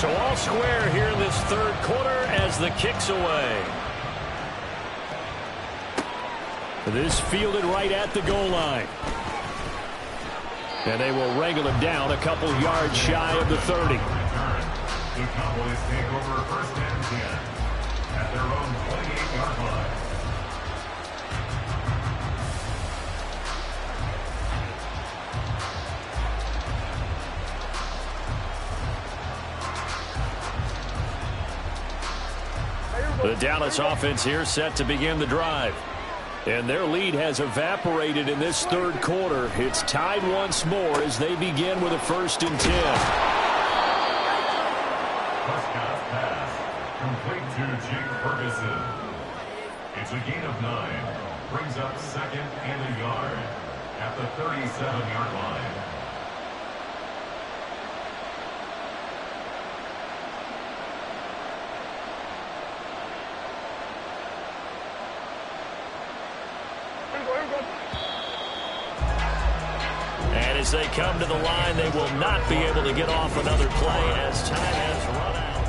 So all square here in this third quarter as the kick's away. This fielded right at the goal line. And they will wrangle him down a couple yards shy of the 30. The Cowboys take over first and 10 at their own 28-yard line. The Dallas offense here set to begin the drive. And their lead has evaporated in this third quarter. It's tied once more as they begin with a 1st and 10. Prescott's pass, complete to Jake Ferguson. It's a gain of 9. Brings up 2nd and a yard at the 37-yard line. And as they come to the line, they will not be able to get off another play as time has run out.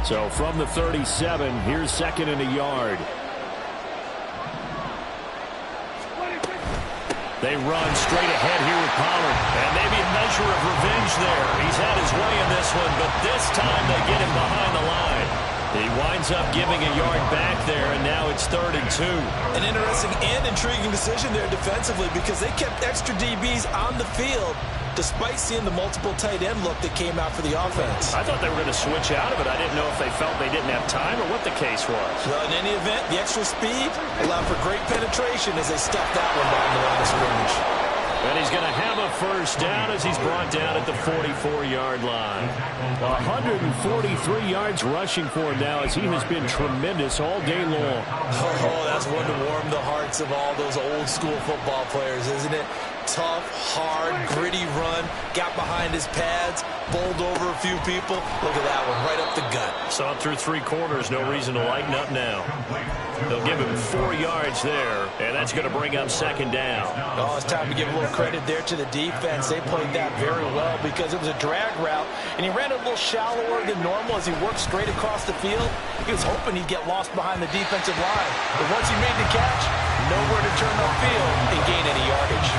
So from the 37, here's 2nd and a yard. They run straight ahead here with Pollard. And maybe a measure of revenge there. He's had his way in this one, but this time they get him behind the line. He winds up giving a yard back there, and now it's 3rd and 2. An interesting and intriguing decision there defensively because they kept extra DBs on the field despite seeing the multiple tight end look that came out for the offense. I thought they were going to switch out of it. I didn't know if they felt they didn't have time or what the case was. Well, in any event, the extra speed allowed for great penetration as they stuffed that one behind the line of scrimmage. And he's going to have a 1st down as he's brought down at the 44-yard line. 143 yards rushing for him now as he has been tremendous all day long. Oh, that's one to warm the hearts of all those old-school football players, isn't it? Tough, hard, gritty run, got behind his pads, bowled over a few people. Look at that one, right up the gut. Saw through 3 quarters, no reason to lighten up now. They'll give him 4 yards there, and that's going to bring up 2nd down. Oh, it's time to give a little credit there to the defense. They played that very well because it was a drag route, and he ran a little shallower than normal as he worked straight across the field. He was hoping he'd get lost behind the defensive line. But once he made the catch, nowhere to turn upfield and gain any yardage.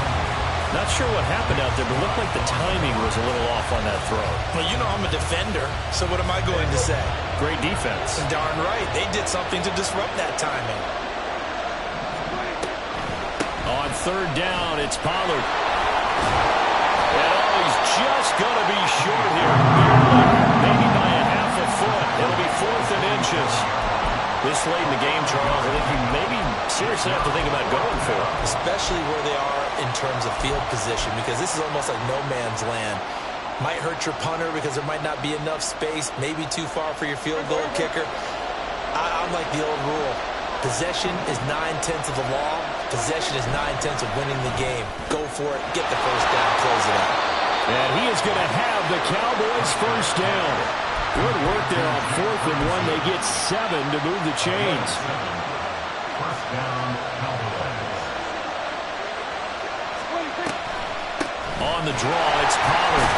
Not sure what happened out there, but it looked like the timing was a little off on that throw. Well, you know I'm a defender, so what am I going to say? Great defense. Darn right. They did something to disrupt that timing. On 3rd down, it's Pollard. And he's just going to be short here. Maybe by a half a foot. It'll be 4th and inches. This late in the game, Charles, I think you maybe seriously have to think about going for it. Especially where they are in terms of field position, because this is almost like no man's land. Might hurt your punter because there might not be enough space, maybe too far for your field goal kicker. I'm like the old rule. Possession is 9/10 of the law. Possession is 9/10 of winning the game. Go for it, get the 1st down, close it out. And he is going to have the Cowboys' 1st down. Good work there on 4th and 1. They get 7 to move the chains. 1st down, Cowboys. On the draw, it's Pollard.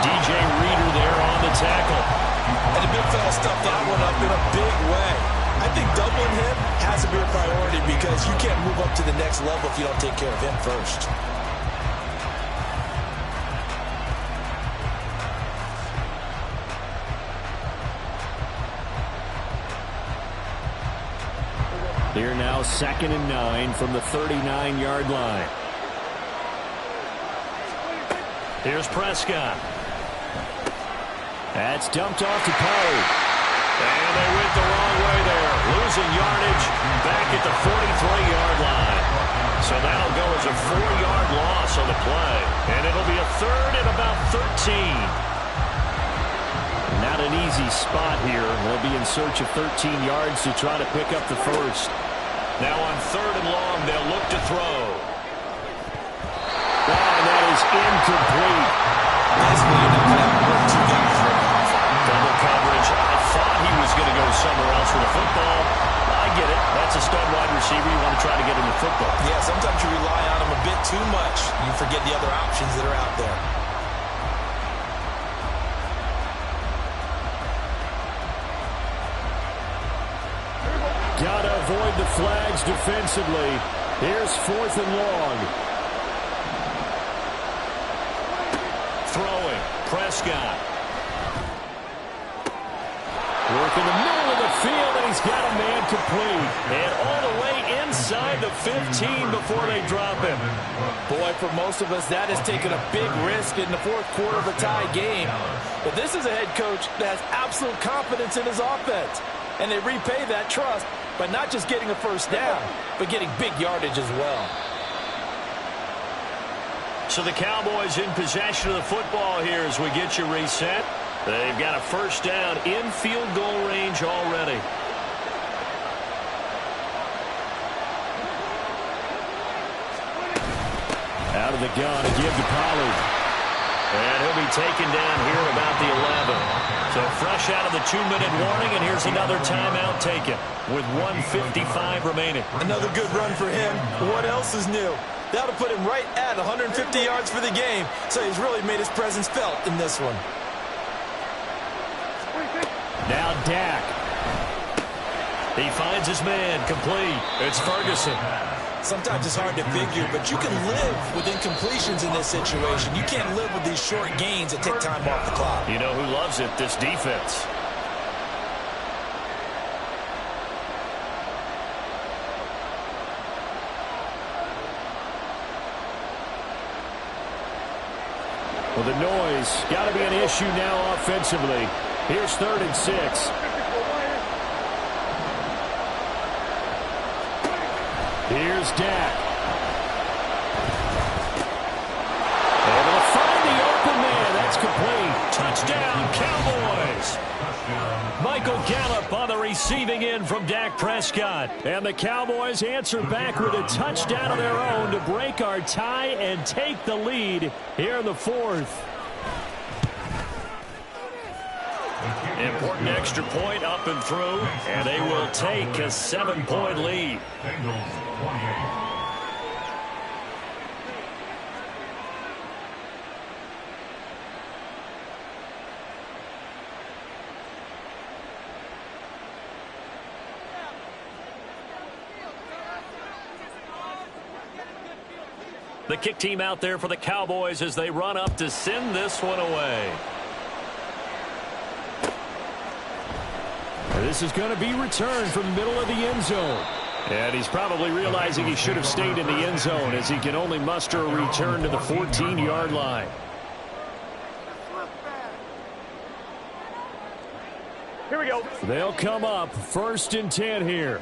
DJ Reader there on the tackle. And the big fella stuffed that one up in a big way. I think doubling him has to be a priority because you can't move up to the next level if you don't take care of him first. Here now 2nd and 9 from the 39-yard line. Here's Prescott. That's dumped off to Pollard. And they went the wrong way there. Losing yardage back at the 43-yard line. So that'll go as a 4-yard loss on the play. And it'll be a 3rd and about 13. Not an easy spot here. They'll be in search of 13 yards to try to pick up the 1st. Now on 3rd and long, they'll look to throw. Oh, and that is incomplete. Basically, you're not going to have more than two guys running off. Double coverage. I thought he was going to go somewhere else with the football. I get it. That's a stud wide receiver. You want to try to get him the football. Yeah, sometimes you rely on him a bit too much. You forget the other options that are out there. Gotta avoid the flags defensively. Here's 4th and long. Throwing. Prescott. Work in the middle of the field, and he's got a man complete. And all the way inside the 15 before they drop him. Boy, for most of us, that has taken a big risk in the fourth quarter of a tie game. But this is a head coach that has absolute confidence in his offense. And they repay that trust by not just getting a first down, but getting big yardage as well. So the Cowboys in possession of the football here as we get you reset. They've got a first down in field goal range already. Out of the gun again to Pollard. And he'll be taken down here at about the 11. So fresh out of the 2-minute warning, and here's another timeout taken with 1:55 remaining. Another good run for him. What else is new? That'll put him right at 150 yards for the game. So he's really made his presence felt in this one. Now Dak. He finds his man complete. It's Ferguson. Sometimes it's hard to figure, but you can live with incompletions in this situation. You can't live with these short gains that take time off the clock. You know who loves it? This defense. Well, the noise got to be an issue now offensively. Here's 3rd and 6. Here's Dak. Able to find the open man. That's complete. Touchdown, Cowboys. Michael Gallup on the receiving end from Dak Prescott. And the Cowboys answer back with a touchdown of their own to break our tie and take the lead here in the 4th. Important extra point up and through, and they will take a 7-point lead. The kick team out there for the Cowboys as they run up to send this one away. This is going to be returned from the middle of the end zone. And he's probably realizing he should have stayed in the end zone as he can only muster a return to the 14-yard line. Here we go. They'll come up 1st and 10 here.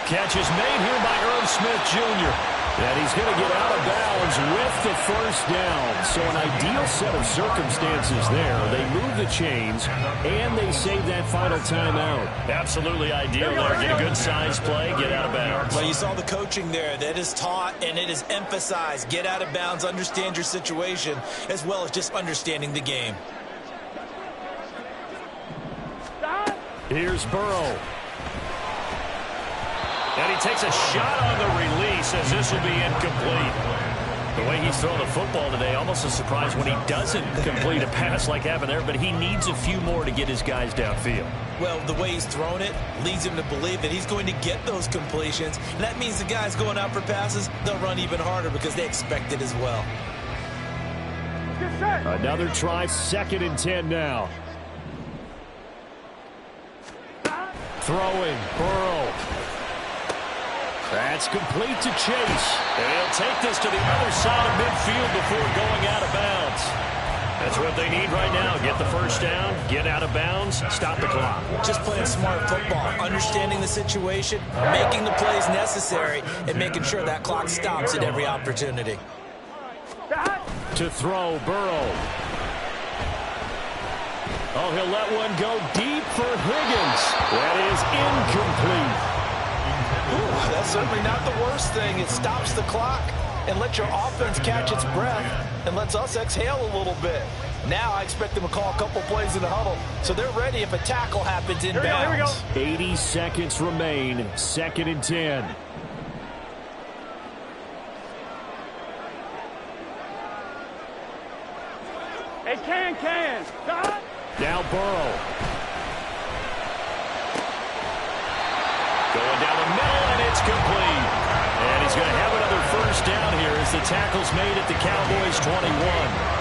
Catch is made here by Irv Smith, Jr. And he's going to get out of bounds with the first down. So an ideal set of circumstances there. They move the chains, and they save that final timeout. Absolutely ideal there. Get a good size play, get out of bounds. Well, you saw the coaching there. That is taught, and it is emphasized. Get out of bounds, understand your situation, as well as just understanding the game. Here's Burrow. And he takes a shot on the release as this will be incomplete. The way he's throwing the football today, almost a surprise when he doesn't complete a pass like happened there, but he needs a few more to get his guys downfield. Well, the way he's thrown it leads him to believe that he's going to get those completions. And that means the guys going out for passes, they'll run even harder because they expect it as well. Another try, 2nd and 10 now. Throwing, Burrow. That's complete to Chase. And he'll take this to the other side of midfield before going out of bounds. That's what they need right now. Get the first down, get out of bounds, stop the clock. Just playing smart football, understanding the situation, making the plays necessary, and making sure that clock stops at every opportunity. To throw, Burrow. Oh, he'll let one go deep for Higgins. That is incomplete. Ooh, that's certainly not the worst thing. It stops the clock and lets your offense catch its breath and lets us exhale a little bit. Now I expect them to call a couple plays in the huddle, so they're ready if a tackle happens in bounds. 80 seconds remain, 2nd and 10. Hey, can. Stop. Now Burrow. Going down the middle, and it's complete. And he's going to have another first down here as the tackle's made at the Cowboys' 21.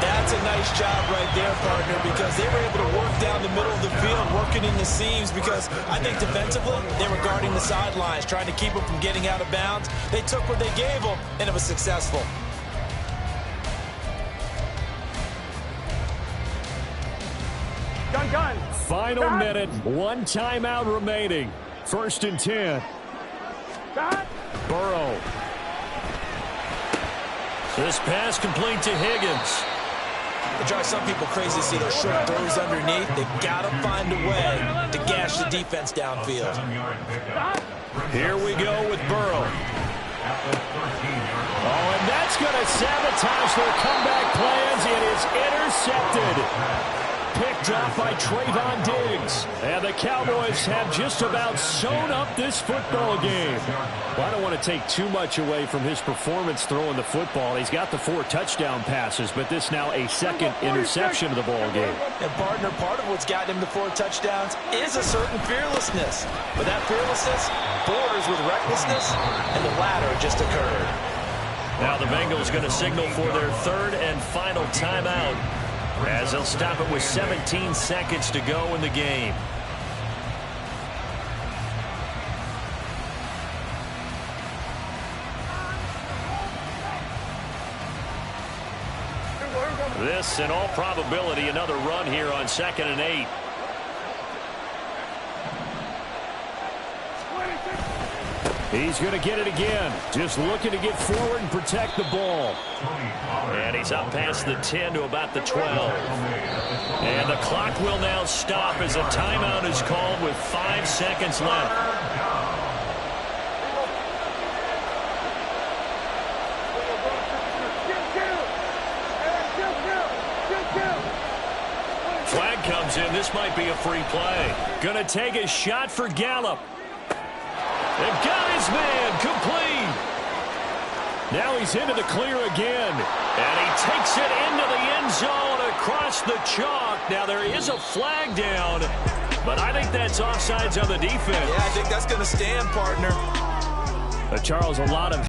That's a nice job right there, partner, because they were able to work down the middle of the field, working in the seams, because I think defensively they were guarding the sidelines, trying to keep them from getting out of bounds. They took what they gave them, and it was successful. Gun. Final minute, 1 timeout remaining. 1st and 10. Burrow. This pass complete to Higgins. It drives some people crazy to see those short throws underneath. They've got to find a way to gash the defense downfield. Here we go with Burrow. Oh, and that's going to sabotage their comeback plans. It is intercepted. Picked off by Trayvon Diggs. And the Cowboys have just about sewn up this football game. Well, I don't want to take too much away from his performance throwing the football. He's got the 4 touchdown passes, but this now a 2nd interception of the ball game. And, partner, part of what's gotten him to 4 touchdowns is a certain fearlessness. But that fearlessness borders with recklessness, and the latter just occurred. Now the Bengals going to signal for their 3rd and final timeout, as they'll stop it with 17 seconds to go in the game. This, in all probability, another run here on 2nd and 8. He's going to get it again. Just looking to get forward and protect the ball. And he's up past the 10 to about the 12. And the clock will now stop as a timeout is called with 5 seconds left. Flag comes in. This might be a free play. Going to take a shot for Gallup. They've got his man complete. Now he's into the clear again. And he takes it into the end zone across the chalk. Now there is a flag down, but I think that's offsides on the defense. Yeah, I think that's going to stand, partner. Charles, a lot of